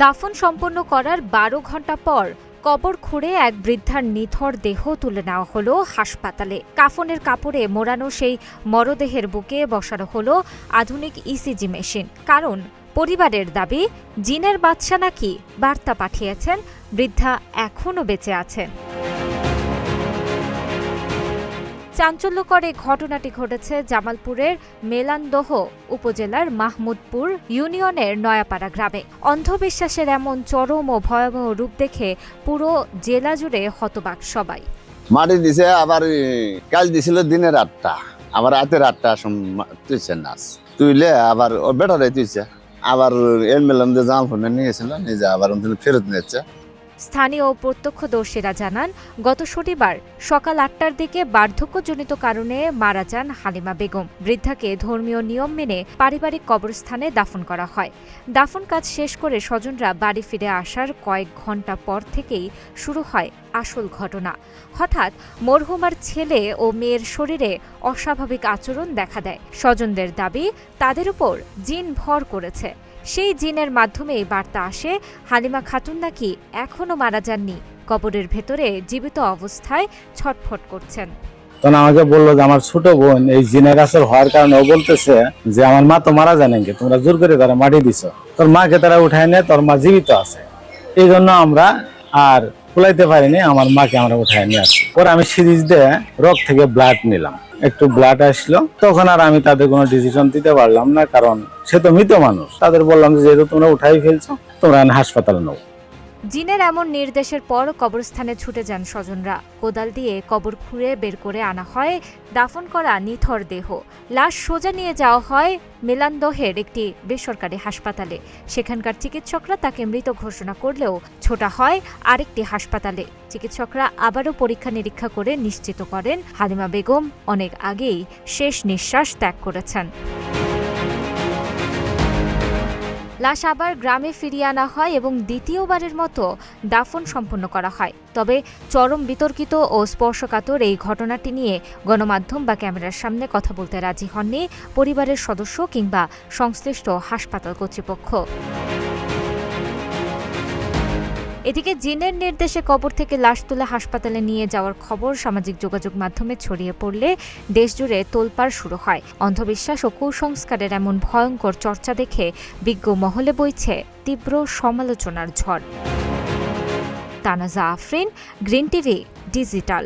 দাফন সম্পন্ন করার ১২ ঘণ্টা পর কবর খুঁড়ে এক বৃদ্ধার নিথর দেহ তুলে নেওয়া হলো হাসপাতালে। কাফনের কাপড়ে মোড়ানো সেই মরদেহের বুকে বসানো হলো আধুনিক ইসিজি মেশিন। কারণ পরিবারের দাবি, জিনের বাদশা নাকি বার্তা পাঠিয়েছেন বৃদ্ধা এখনও বেঁচে আছেন। চাঞ্চল্যকর এই ঘটনাটি ঘটেছে জামালপুরের মেলান্দহ উপজেলার মাহমুদপুর ইউনিয়নের নয়াপাড়া গ্রামে। অন্ধবিশ্বাসের এমন চরম ও ভয়াবহ রূপ দেখে পুরো জেলা জুড়ে হতবাক সবাই। মাটি দিছে, আবার কাল দিছিল দিনের ৮টা, আবার রাতের ৮টা তুইছে নাচ তুইলে আবার ও বেটারে তুইছে, আবার এর মেলাম দিয়ে জামালপুরে নিয়ে গেছিল, নিজে আবার ফেরত নিচ্ছে। স্থানীয় প্রত্যক্ষদর্শীরা জানান, গত শনিবার সকাল ৮টার দিকে বার্ধক্যজনিত কারণে মারা যান হালিমা বেগম। বৃদ্ধাকে ধর্মীয় নিয়ম মেনে পারিবারিক কবরস্থানে দাফন করা হয়। দাফন কাজ শেষ করে স্বজনরা বাড়ি ফিরে আসার কয়েক ঘণ্টা পর থেকেই শুরু হয় আসল ঘটনা। হঠাৎ মরহুমার ছেলে ও মেয়ের শরীরে অস্বাভাবিক আচরণ দেখা দেয়। স্বজনদের দাবি, তাদের উপর জিন ভর করেছে। সেই জিনের মাধ্যমেই বার্তা আসে, হালিমা খাতুন নাকি এখনো মারা যাননি, কবরের ভেতরে জীবিত অবস্থায় ছটফট করছেন। তখন আমাকে বললো যে আমার ছোট বোন এই জিনের আসর হওয়ার কারণে ও বলতেছে যে আমার মা তো মারা জানেন, তোমরা জোর করে তারা মাটি দিছো, তোর মাকে তারা উঠায় নেয়, তোর মা জীবিত আছে। এই জন্য আমরা আর কুলাইতে পারিনি, আমার মাকে আমরা উঠায় নিয়ে আসি। পরে আমি সিরিজ দিয়ে রক থেকে ব্লাড নিলাম, একটু ব্লাড আসলো, তখন আর আমি তাদের কোনো ডিসিশন দিতে পারলাম না, কারণ সে তো মৃত মানুষ। তাদের বললাম যে যেহেতু তোমরা উঠাই ফেলছো, তোমরা হাসপাতালে নাও। জিনের এমন নির্দেশের পর কবরস্থানে ছুটে যান স্বজনরা। কোদাল দিয়ে কবর খুঁড়ে বের করে আনা হয় দাফন করা নিথর দেহ। লাশ সোজা নিয়ে যাওয়া হয় মেলান্দহের একটি বেসরকারি হাসপাতালে। সেখানকার চিকিৎসকরা তাকে মৃত ঘোষণা করলেও ছোটা হয় আরেকটি হাসপাতালে। চিকিৎসকরা আবারও পরীক্ষা নিরীক্ষা করে নিশ্চিত করেন হালিমা বেগম অনেক আগেই শেষ নিঃশ্বাস ত্যাগ করেছেন। লাশ আবার গ্রামে ফিরিয়ে আনা হয় এবং দ্বিতীয়বারের মতো দাফন সম্পন্ন করা হয়। তবে চরম বিতর্কিত ও স্পর্শকাতর এই ঘটনাটি নিয়ে গণমাধ্যম বা ক্যামেরার সামনে কথা বলতে রাজি হননি পরিবারের সদস্য কিংবা সংশ্লিষ্ট হাসপাতাল কর্তৃপক্ষ। এদিকে জিনের নির্দেশে কবর থেকে লাশ তুলে হাসপাতালে নিয়ে যাওয়ার খবর সামাজিক যোগাযোগ মাধ্যমে ছড়িয়ে পড়লে দেশজুড়ে তোলপাড় শুরু হয়। অন্ধবিশ্বাস ও কুসংস্কারের এমন ভয়ঙ্কর চর্চা দেখে বিজ্ঞ মহলে বইছে তীব্র সমালোচনার ঝড়। তানাজা আফরিন, গ্রিন টিভি ডিজিটাল।